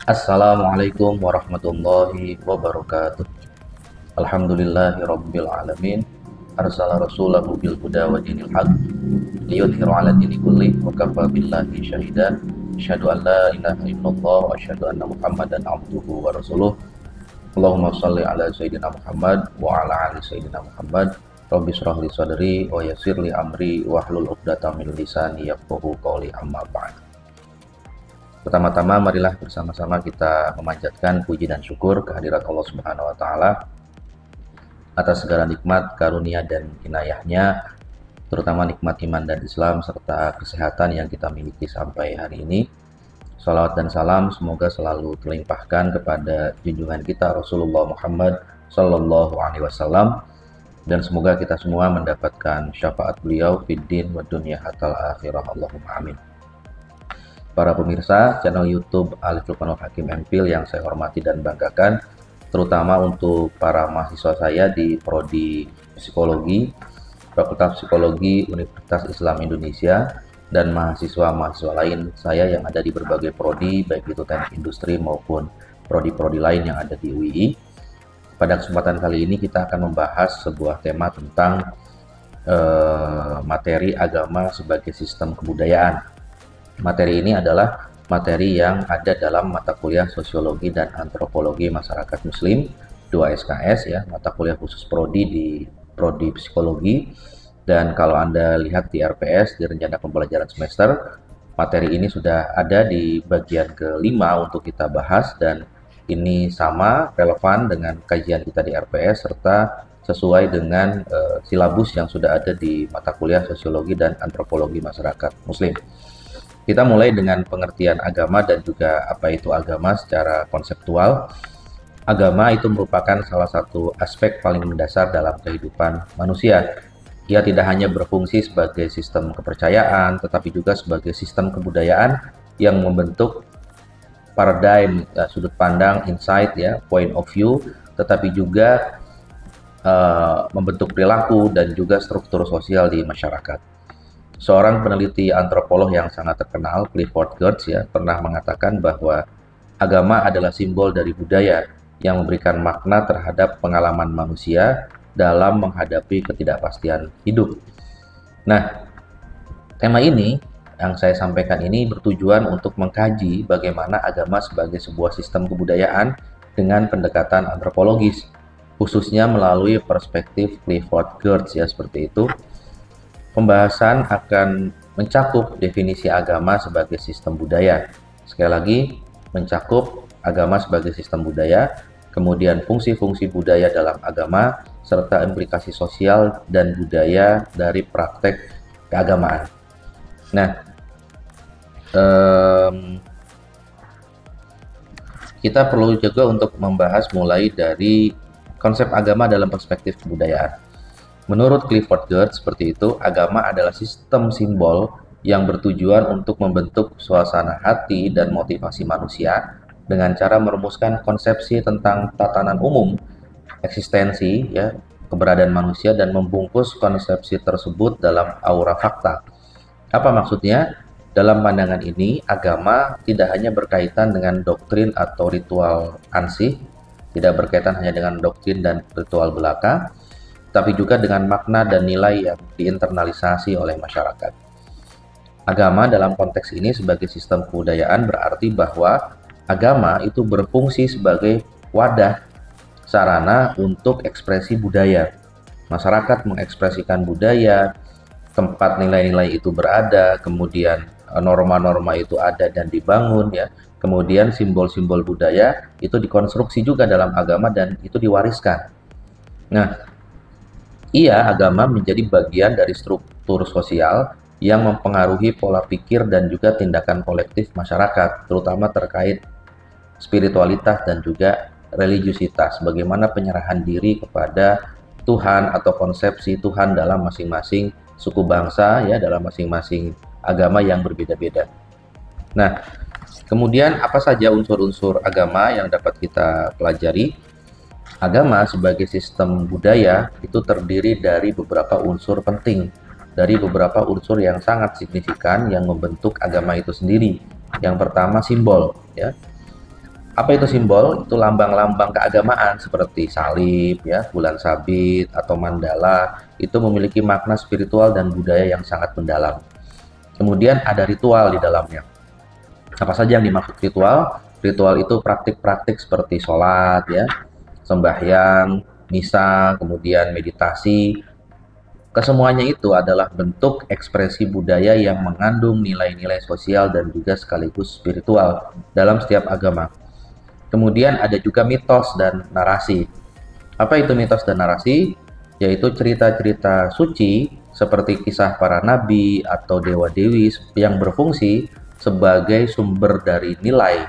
Assalamualaikum warahmatullahi wabarakatuh. Alhamdulillahi alamin. Arsala rasulahu bil huda wa dinil haq liyudhhiru 'ala dini kulli wa kafa billahi syahida. Asyhadu an la ilaha illallah wa asyhadu anna Muhammadan abduhu wa rasuluh. Allahumma shalli ala sayyidina Muhammad wa ala ali sayyidina Muhammad. Rabbi shrah li sadri wa yassir li amri wahlul 'uqdatam min lisani yafqahu qawli, amma ba'd. Pertama-tama marilah bersama-sama kita memanjatkan puji dan syukur kehadirat Allah Subhanahu wa taala atas segala nikmat, karunia dan inayahnya, terutama nikmat iman dan Islam serta kesehatan yang kita miliki sampai hari ini. Salawat dan salam semoga selalu terlimpahkan kepada junjungan kita Rasulullah Muhammad Sallallahu Alaihi Wasallam, dan semoga kita semua mendapatkan syafaat beliau fid din wa dunya hatal akhirah. Allahumma amin. Para pemirsa channel YouTube Alif Lukmanul Hakim MPhil yang saya hormati dan banggakan, terutama untuk para mahasiswa saya di Prodi Psikologi, Fakultas Psikologi Universitas Islam Indonesia, dan mahasiswa-mahasiswa lain saya yang ada di berbagai prodi, baik itu teknik industri maupun prodi-prodi lain yang ada di UII. Pada kesempatan kali ini kita akan membahas sebuah tema tentang materi agama sebagai sistem kebudayaan. Materi ini adalah materi yang ada dalam mata kuliah Sosiologi dan Antropologi Masyarakat Muslim 2 SKS, ya, mata kuliah khusus prodi di Prodi Psikologi. Dan kalau Anda lihat di RPS, di rencana pembelajaran semester, materi ini sudah ada di bagian kelima untuk kita bahas, dan ini sama relevan dengan kajian kita di RPS serta sesuai dengan silabus yang sudah ada di mata kuliah Sosiologi dan Antropologi Masyarakat Muslim. Kita mulai dengan pengertian agama dan juga apa itu agama secara konseptual. Agama itu merupakan salah satu aspek paling mendasar dalam kehidupan manusia. Ia tidak hanya berfungsi sebagai sistem kepercayaan, tetapi juga sebagai sistem kebudayaan yang membentuk paradigm, sudut pandang, insight, ya, point of view, tetapi juga membentuk perilaku dan juga struktur sosial di masyarakat. Seorang peneliti antropolog yang sangat terkenal, Clifford Geertz, ya, pernah mengatakan bahwa agama adalah simbol dari budaya yang memberikan makna terhadap pengalaman manusia dalam menghadapi ketidakpastian hidup. Nah, tema ini yang saya sampaikan ini bertujuan untuk mengkaji bagaimana agama sebagai sebuah sistem kebudayaan dengan pendekatan antropologis, khususnya melalui perspektif Clifford Geertz, ya, seperti itu. Pembahasan akan mencakup definisi agama sebagai sistem budaya. Sekali lagi, mencakup agama sebagai sistem budaya, kemudian fungsi-fungsi budaya dalam agama, serta implikasi sosial dan budaya dari praktek keagamaan. Nah, kita perlu juga untuk membahas mulai dari konsep agama dalam perspektif kebudayaan. Menurut Clifford Geertz seperti itu, agama adalah sistem simbol yang bertujuan untuk membentuk suasana hati dan motivasi manusia dengan cara merumuskan konsepsi tentang tatanan umum, eksistensi, ya, keberadaan manusia, dan membungkus konsepsi tersebut dalam aura fakta. Apa maksudnya? Dalam pandangan ini, agama tidak hanya berkaitan dengan doktrin atau ritual ansih, tidak berkaitan hanya dengan doktrin dan ritual belaka, tapi juga dengan makna dan nilai yang diinternalisasi oleh masyarakat. Agama dalam konteks ini sebagai sistem kebudayaan berarti bahwa agama itu berfungsi sebagai wadah, sarana untuk ekspresi budaya. Masyarakat mengekspresikan budaya, tempat nilai-nilai itu berada, kemudian norma-norma itu ada dan dibangun, ya. Kemudian simbol-simbol budaya itu dikonstruksi juga dalam agama dan itu diwariskan. Nah, agama menjadi bagian dari struktur sosial yang mempengaruhi pola pikir dan juga tindakan kolektif masyarakat, terutama terkait spiritualitas dan juga religiusitas, bagaimana penyerahan diri kepada Tuhan atau konsepsi Tuhan dalam masing-masing suku bangsa, ya, dalam masing-masing agama yang berbeda-beda. Nah, kemudian apa saja unsur-unsur agama yang dapat kita pelajari? Agama sebagai sistem budaya itu terdiri dari beberapa unsur penting, dari beberapa unsur yang sangat signifikan yang membentuk agama itu sendiri. Yang pertama, simbol, ya. Apa itu simbol? Itu lambang-lambang keagamaan seperti salib, ya, bulan sabit atau mandala. Itu memiliki makna spiritual dan budaya yang sangat mendalam. Kemudian ada ritual di dalamnya. Apa saja yang dimaksud ritual? Ritual itu praktik-praktik seperti sholat, ya, sembahyang, misa, kemudian meditasi. Kesemuanya itu adalah bentuk ekspresi budaya yang mengandung nilai-nilai sosial dan juga sekaligus spiritual dalam setiap agama. Kemudian ada juga mitos dan narasi. Apa itu mitos dan narasi? Yaitu cerita-cerita suci seperti kisah para nabi atau dewa-dewi yang berfungsi sebagai sumber dari nilai.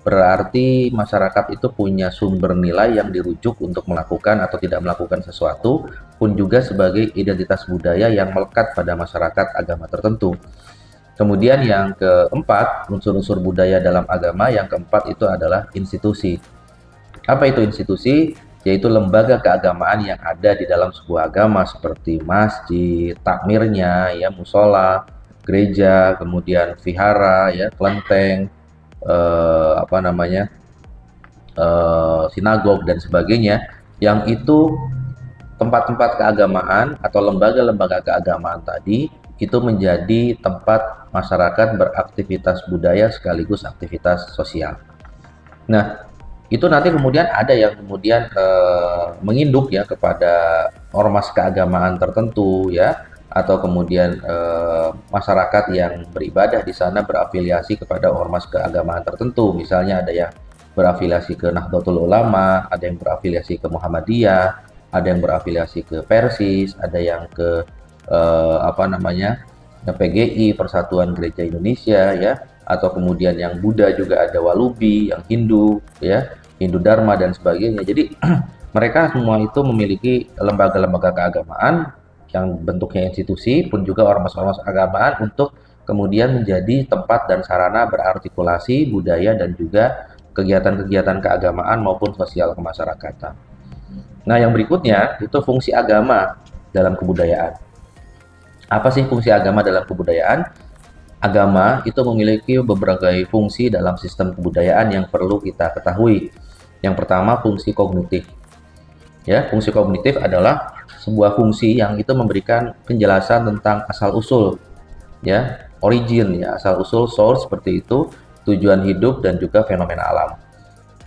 Berarti masyarakat itu punya sumber nilai yang dirujuk untuk melakukan atau tidak melakukan sesuatu, pun juga sebagai identitas budaya yang melekat pada masyarakat agama tertentu. Kemudian yang keempat, unsur-unsur budaya dalam agama, yang keempat itu adalah institusi. Apa itu institusi? Yaitu lembaga keagamaan yang ada di dalam sebuah agama seperti masjid, takmirnya, ya, musola, gereja, kemudian vihara, ya, kelenteng, sinagog dan sebagainya, yang itu tempat-tempat keagamaan atau lembaga-lembaga keagamaan tadi itu menjadi tempat masyarakat beraktivitas budaya sekaligus aktivitas sosial. Nah, itu nanti kemudian ada yang kemudian menginduk ya kepada ormas keagamaan tertentu, ya, atau kemudian masyarakat yang beribadah di sana berafiliasi kepada ormas keagamaan tertentu. Misalnya ada yang berafiliasi ke Nahdlatul Ulama, ada yang berafiliasi ke Muhammadiyah, ada yang berafiliasi ke Persis, ada yang ke PGI, Persatuan Gereja Indonesia, ya, atau kemudian yang Buddha juga ada Walubi, yang Hindu, ya, Hindu Dharma dan sebagainya. Jadi mereka semua itu memiliki lembaga-lembaga keagamaan yang bentuknya institusi, pun juga ormas-ormas keagamaan untuk kemudian menjadi tempat dan sarana berartikulasi budaya dan juga kegiatan-kegiatan keagamaan maupun sosial kemasyarakatan. Nah, yang berikutnya itu fungsi agama dalam kebudayaan. Apa sih fungsi agama dalam kebudayaan? Agama itu memiliki beberapa fungsi dalam sistem kebudayaan yang perlu kita ketahui. Yang pertama, fungsi kognitif. Ya, fungsi kognitif adalah sebuah fungsi yang itu memberikan penjelasan tentang asal-usul, ya, origin, ya, asal-usul, source, seperti itu, tujuan hidup dan juga fenomena alam.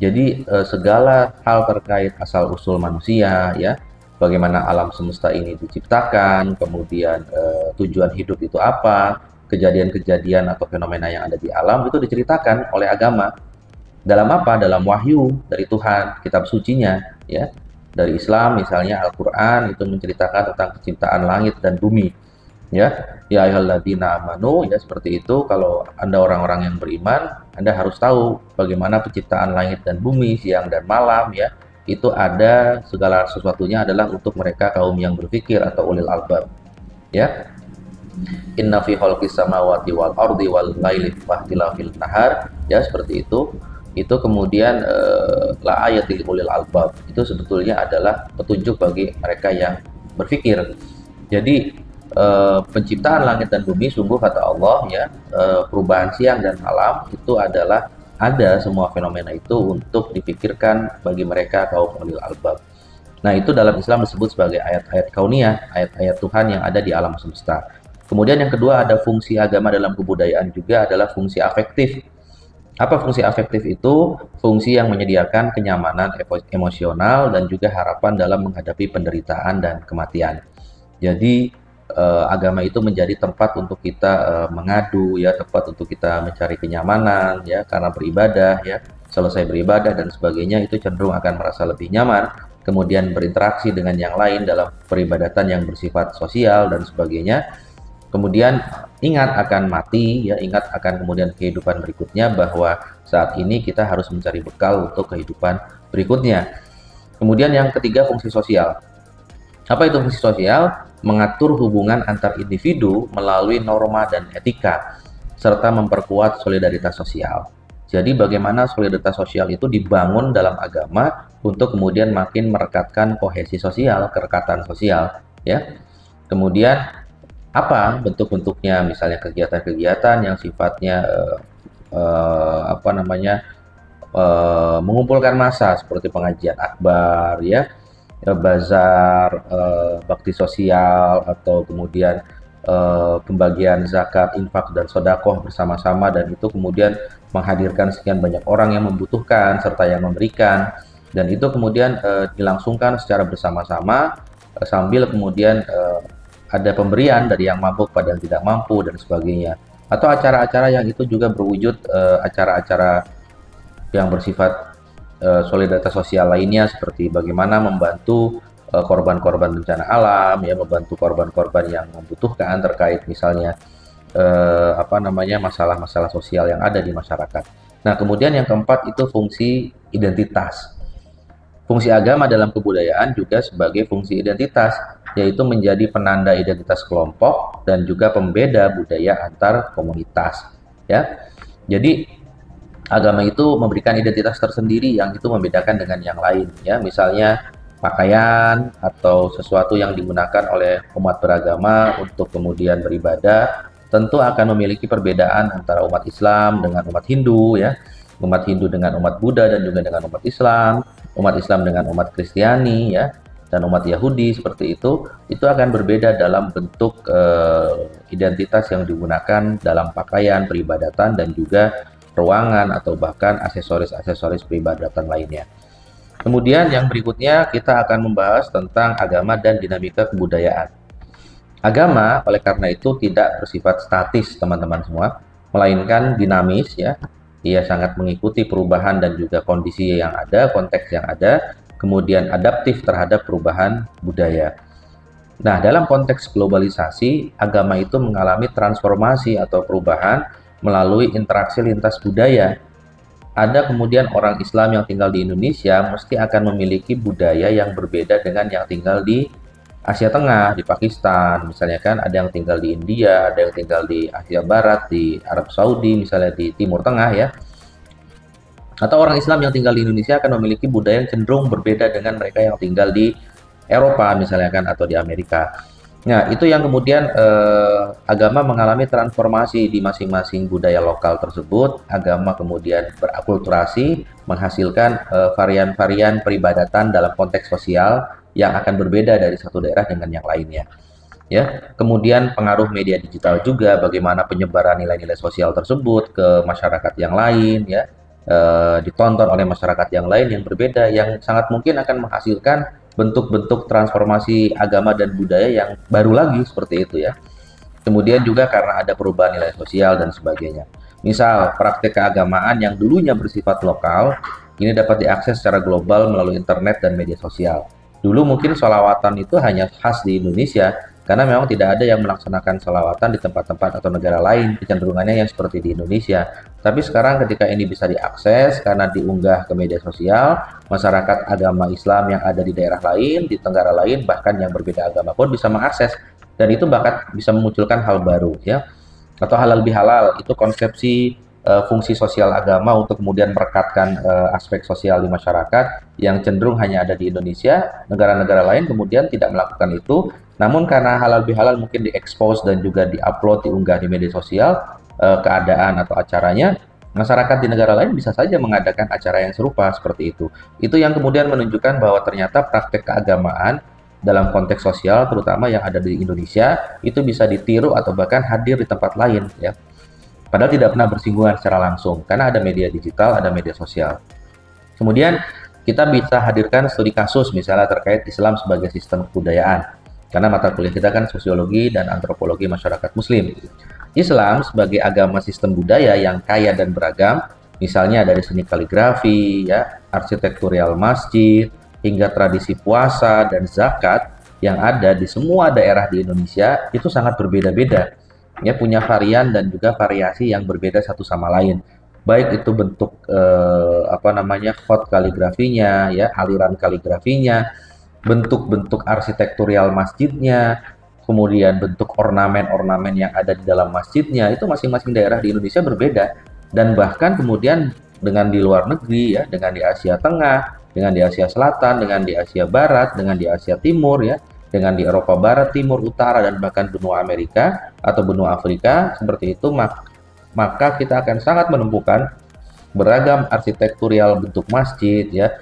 Jadi segala hal terkait asal-usul manusia, ya, bagaimana alam semesta ini diciptakan, kemudian tujuan hidup itu apa, kejadian-kejadian atau fenomena yang ada di alam itu diceritakan oleh agama. Dalam apa? Dalam wahyu dari Tuhan, kitab sucinya, ya. Dari Islam misalnya Al-Qur'an itu menceritakan tentang penciptaan langit dan bumi, ya. Ya ayyuhalladzina amanu, ya, seperti itu. Kalau Anda orang-orang yang beriman, Anda harus tahu bagaimana penciptaan langit dan bumi, siang dan malam, ya. Itu ada segala sesuatunya adalah untuk mereka kaum yang berpikir atau ulil albab, ya. Inna fi khalqis samawati wal ardi wal laili wahtilafil nahar, ya, seperti itu kemudian la ayatil ulil albab, itu sebetulnya adalah petunjuk bagi mereka yang berpikir. Jadi penciptaan langit dan bumi sungguh kata Allah, ya, perubahan siang dan malam itu adalah ada semua fenomena itu untuk dipikirkan bagi mereka kaum ulil albab. Nah, itu dalam Islam disebut sebagai ayat-ayat kauniyah, ayat-ayat Tuhan yang ada di alam semesta. Kemudian yang kedua, ada fungsi agama dalam kebudayaan juga adalah fungsi afektif. Apa fungsi afektif itu? Fungsi yang menyediakan kenyamanan emosional dan juga harapan dalam menghadapi penderitaan dan kematian. Jadi agama itu menjadi tempat untuk kita mengadu, ya, tempat untuk kita mencari kenyamanan, ya, karena beribadah, ya, selesai beribadah dan sebagainya itu cenderung akan merasa lebih nyaman, kemudian berinteraksi dengan yang lain dalam peribadatan yang bersifat sosial dan sebagainya. Kemudian ingat akan mati, ya, ingat akan kemudian kehidupan berikutnya, bahwa saat ini kita harus mencari bekal untuk kehidupan berikutnya. Kemudian yang ketiga, fungsi sosial. Apa itu fungsi sosial? Mengatur hubungan antar individu melalui norma dan etika, serta memperkuat solidaritas sosial. Jadi bagaimana solidaritas sosial itu dibangun dalam agama untuk kemudian makin merekatkan kohesi sosial, kerekatan sosial, ya. Kemudian apa bentuk-bentuknya? Misalnya kegiatan-kegiatan yang sifatnya mengumpulkan massa seperti pengajian akbar ya, bazar, bakti sosial, atau kemudian pembagian zakat, infak dan sodakoh bersama-sama, dan itu kemudian menghadirkan sekian banyak orang yang membutuhkan serta yang memberikan, dan itu kemudian dilangsungkan secara bersama-sama sambil kemudian ada pemberian dari yang mampu kepada yang tidak mampu dan sebagainya, atau acara-acara yang itu juga berwujud acara-acara yang bersifat solidaritas sosial lainnya, seperti bagaimana membantu korban-korban bencana alam ya, membantu korban-korban yang membutuhkan terkait misalnya masalah-masalah sosial yang ada di masyarakat. Nah, kemudian yang keempat itu fungsi identitas. Fungsi agama dalam kebudayaan juga sebagai fungsi identitas, yaitu menjadi penanda identitas kelompok dan juga pembeda budaya antar komunitas. Ya, jadi agama itu memberikan identitas tersendiri yang itu membedakan dengan yang lain. Ya, misalnya pakaian atau sesuatu yang digunakan oleh umat beragama untuk kemudian beribadah, tentu akan memiliki perbedaan antara umat Islam dengan umat Hindu, ya, umat Hindu dengan umat Buddha dan juga dengan umat Islam dengan umat Kristiani, ya, dan umat Yahudi seperti itu akan berbeda dalam bentuk identitas yang digunakan dalam pakaian, peribadatan, dan juga ruangan atau bahkan aksesoris-aksesoris peribadatan lainnya. Kemudian yang berikutnya kita akan membahas tentang agama dan dinamika kebudayaan. Agama oleh karena itu tidak bersifat statis, teman-teman semua, melainkan dinamis, ya. Ia sangat mengikuti perubahan dan juga kondisi yang ada, konteks yang ada, kemudian adaptif terhadap perubahan budaya. Nah, dalam konteks globalisasi, agama itu mengalami transformasi atau perubahan melalui interaksi lintas budaya. Ada kemudian orang Islam yang tinggal di Indonesia mesti akan memiliki budaya yang berbeda dengan yang tinggal di Asia Tengah, di Pakistan, misalnya kan, ada yang tinggal di India, ada yang tinggal di Asia Barat, di Arab Saudi, misalnya di Timur Tengah, ya. Atau orang Islam yang tinggal di Indonesia akan memiliki budaya yang cenderung berbeda dengan mereka yang tinggal di Eropa, misalnya kan, atau di Amerika. Nah, itu yang kemudian agama mengalami transformasi di masing-masing budaya lokal tersebut. Agama kemudian berakulturasi, menghasilkan varian-varian peribadatan dalam konteks sosial yang akan berbeda dari satu daerah dengan yang lainnya. Ya, kemudian pengaruh media digital juga, bagaimana penyebaran nilai-nilai sosial tersebut ke masyarakat yang lain, ya, ditonton oleh masyarakat yang lain yang berbeda, yang sangat mungkin akan menghasilkan bentuk-bentuk transformasi agama dan budaya yang baru lagi seperti itu, ya. Kemudian juga karena ada perubahan nilai sosial dan sebagainya. Misal, praktek keagamaan yang dulunya bersifat lokal, ini dapat diakses secara global melalui internet dan media sosial. Dulu mungkin sholawatan itu hanya khas di Indonesia, karena memang tidak ada yang melaksanakan sholawatan di tempat-tempat atau negara lain, kecenderungannya yang seperti di Indonesia. Tapi sekarang ketika ini bisa diakses karena diunggah ke media sosial, masyarakat agama Islam yang ada di daerah lain, di negara lain, bahkan yang berbeda agama pun bisa mengakses, dan itu bahkan bisa memunculkan hal baru, ya. Atau halal bihalal, itu konsepsi fungsi sosial agama untuk kemudian merekatkan aspek sosial di masyarakat yang cenderung hanya ada di Indonesia. Negara-negara lain kemudian tidak melakukan itu, namun karena halal bihalal mungkin diekspos dan juga diupload, diunggah di media sosial keadaan atau acaranya, masyarakat di negara lain bisa saja mengadakan acara yang serupa seperti itu. Itu yang kemudian menunjukkan bahwa ternyata praktek keagamaan dalam konteks sosial, terutama yang ada di Indonesia, itu bisa ditiru atau bahkan hadir di tempat lain, ya. Padahal tidak pernah bersinggungan secara langsung, karena ada media digital, ada media sosial. Kemudian kita bisa hadirkan studi kasus misalnya terkait Islam sebagai sistem kebudayaan, karena mata kuliah kita kan sosiologi dan antropologi masyarakat muslim. Islam sebagai agama sistem budaya yang kaya dan beragam, misalnya dari seni kaligrafi, ya, arsitektural masjid, hingga tradisi puasa dan zakat yang ada di semua daerah di Indonesia, itu sangat berbeda-beda. Ya, punya varian dan juga variasi yang berbeda satu sama lain, baik itu bentuk khot kaligrafinya, ya, aliran kaligrafinya, bentuk-bentuk arsitektural masjidnya, kemudian bentuk ornamen-ornamen yang ada di dalam masjidnya, itu masing-masing daerah di Indonesia berbeda, dan bahkan kemudian dengan di luar negeri, ya, dengan di Asia Tengah, dengan di Asia Selatan, dengan di Asia Barat, dengan di Asia Timur, ya, dengan di Eropa Barat, Timur, Utara, dan bahkan benua Amerika atau benua Afrika, seperti itu, maka kita akan sangat menemukan beragam arsitektural bentuk masjid ya,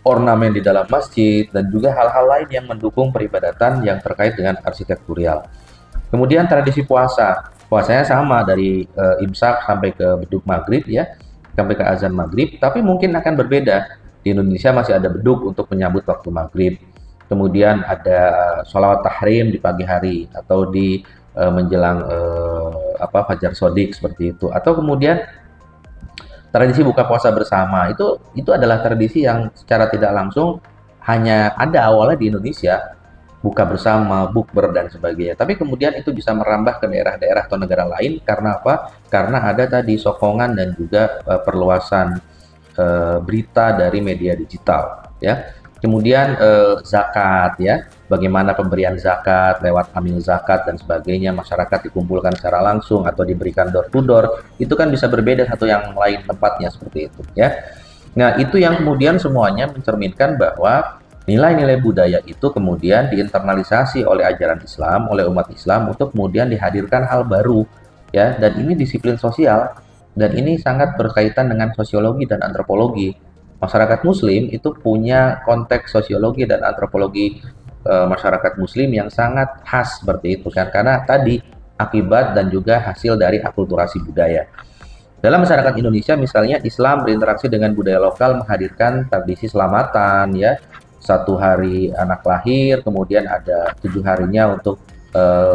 ornamen di dalam masjid, dan juga hal-hal lain yang mendukung peribadatan yang terkait dengan arsitektural. Kemudian tradisi puasa, puasanya sama dari imsak sampai ke beduk maghrib ya, sampai ke azan maghrib, tapi mungkin akan berbeda. Di Indonesia masih ada beduk untuk menyambut waktu maghrib. Kemudian ada sholawat tahrim di pagi hari atau di menjelang fajar sodik seperti itu. Atau kemudian tradisi buka puasa bersama itu adalah tradisi yang secara tidak langsung hanya ada awalnya di Indonesia, buka bersama, bukber dan sebagainya. Tapi kemudian itu bisa merambah ke daerah-daerah atau negara lain karena apa? Karena ada tadi sokongan dan juga perluasan berita dari media digital ya. Kemudian zakat ya, bagaimana pemberian zakat lewat amil zakat dan sebagainya, masyarakat dikumpulkan secara langsung atau diberikan door to door, itu kan bisa berbeda satu yang lain tempatnya seperti itu ya. Nah, itu yang kemudian semuanya mencerminkan bahwa nilai-nilai budaya itu kemudian diinternalisasi oleh ajaran Islam, oleh umat Islam untuk kemudian dihadirkan hal baru ya, dan ini disiplin sosial dan ini sangat berkaitan dengan sosiologi dan antropologi. Masyarakat muslim itu punya konteks sosiologi dan antropologi masyarakat muslim yang sangat khas seperti itu kan, karena tadi akibat dan juga hasil dari akulturasi budaya. Dalam masyarakat Indonesia misalnya, Islam berinteraksi dengan budaya lokal menghadirkan tradisi selamatan ya, 1 hari anak lahir, kemudian ada 7 harinya untuk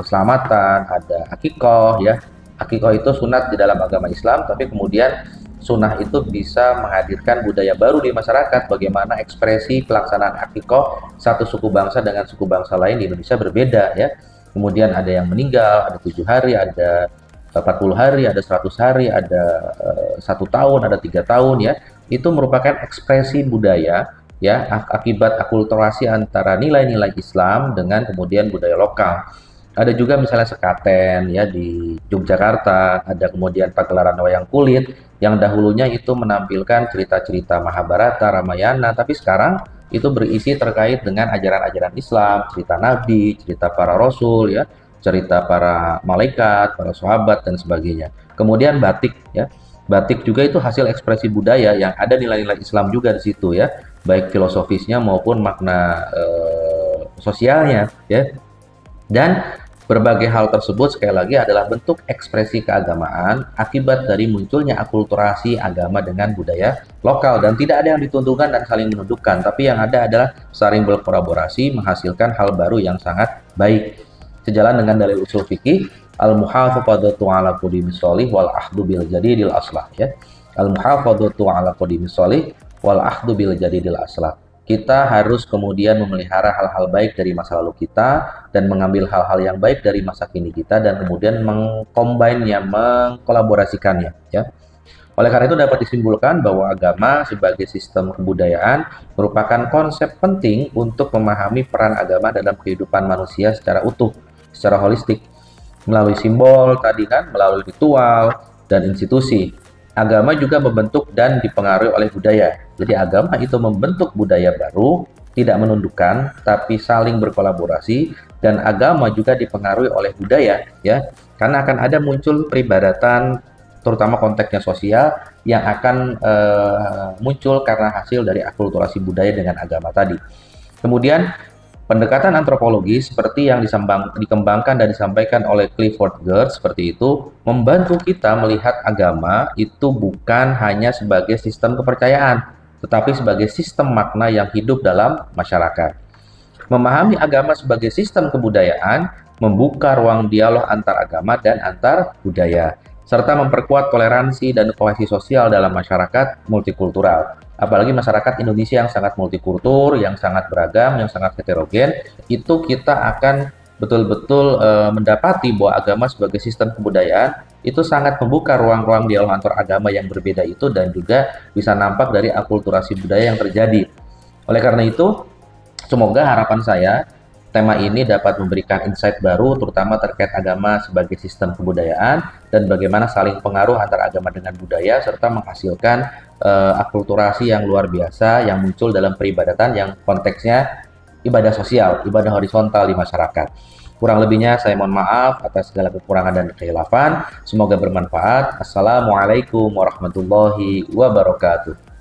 selamatan, ada akikoh ya. Akikoh itu sunat di dalam agama Islam, tapi kemudian sunnah itu bisa menghadirkan budaya baru di masyarakat, bagaimana ekspresi pelaksanaan akikoh satu suku bangsa dengan suku bangsa lain di Indonesia berbeda ya. Kemudian ada yang meninggal, ada 7 hari, ada 40 hari, ada 100 hari, ada 1 tahun, ada 3 tahun ya. Itu merupakan ekspresi budaya ya, akibat akulturasi antara nilai-nilai Islam dengan kemudian budaya lokal. Ada juga misalnya sekaten ya di Yogyakarta, ada kemudian pagelaran wayang kulit yang dahulunya itu menampilkan cerita-cerita Mahabharata, Ramayana, tapi sekarang itu berisi terkait dengan ajaran-ajaran Islam, cerita Nabi, cerita para Rasul ya, cerita para malaikat, para sahabat dan sebagainya. Kemudian batik ya, batik juga itu hasil ekspresi budaya yang ada nilai-nilai Islam juga di situ ya, baik filosofisnya maupun makna sosialnya ya. Dan berbagai hal tersebut sekali lagi adalah bentuk ekspresi keagamaan akibat dari munculnya akulturasi agama dengan budaya lokal, dan tidak ada yang dituntutkan dan saling menundukkan, tapi yang ada adalah saling berkolaborasi menghasilkan hal baru yang sangat baik. Sejalan dengan dalil usul fikih al-muhafadzatu ala qadimi sholih wal ahdu bil jadidil aslah ya. Al-muhafadzatu ala qadimi sholih wal ahdu bil jadidil aslah. Kita harus kemudian memelihara hal-hal baik dari masa lalu kita dan mengambil hal-hal yang baik dari masa kini kita dan kemudian mengcombine-nya, mengkolaborasikannya ya. Oleh karena itu dapat disimpulkan bahwa agama sebagai sistem kebudayaan merupakan konsep penting untuk memahami peran agama dalam kehidupan manusia secara utuh, secara holistik, melalui simbol tadi kan, melalui ritual dan institusi. Agama juga membentuk dan dipengaruhi oleh budaya. Jadi agama itu membentuk budaya baru, tidak menundukkan, tapi saling berkolaborasi, dan agama juga dipengaruhi oleh budaya, ya. Karena akan ada muncul peribadatan, terutama konteksnya sosial, yang akan muncul karena hasil dari akulturasi budaya dengan agama tadi. Kemudian pendekatan antropologi seperti yang dikembangkan dan disampaikan oleh Clifford Geertz seperti itu membantu kita melihat agama itu bukan hanya sebagai sistem kepercayaan, tetapi sebagai sistem makna yang hidup dalam masyarakat. Memahami agama sebagai sistem kebudayaan membuka ruang dialog antar agama dan antar budaya, serta memperkuat toleransi dan kohesi sosial dalam masyarakat multikultural. Apalagi masyarakat Indonesia yang sangat multikultur, yang sangat beragam, yang sangat heterogen, itu kita akan betul-betul mendapati bahwa agama sebagai sistem kebudayaan itu sangat membuka ruang-ruang dialog antar agama yang berbeda itu, dan juga bisa nampak dari akulturasi budaya yang terjadi. Oleh karena itu, semoga harapan saya tema ini dapat memberikan insight baru terutama terkait agama sebagai sistem kebudayaan dan bagaimana saling pengaruh antara agama dengan budaya, serta menghasilkan akulturasi yang luar biasa yang muncul dalam peribadatan yang konteksnya ibadah sosial, ibadah horizontal di masyarakat. Kurang lebihnya saya mohon maaf atas segala kekurangan dan kekhilafan. Semoga bermanfaat. Assalamualaikum warahmatullahi wabarakatuh.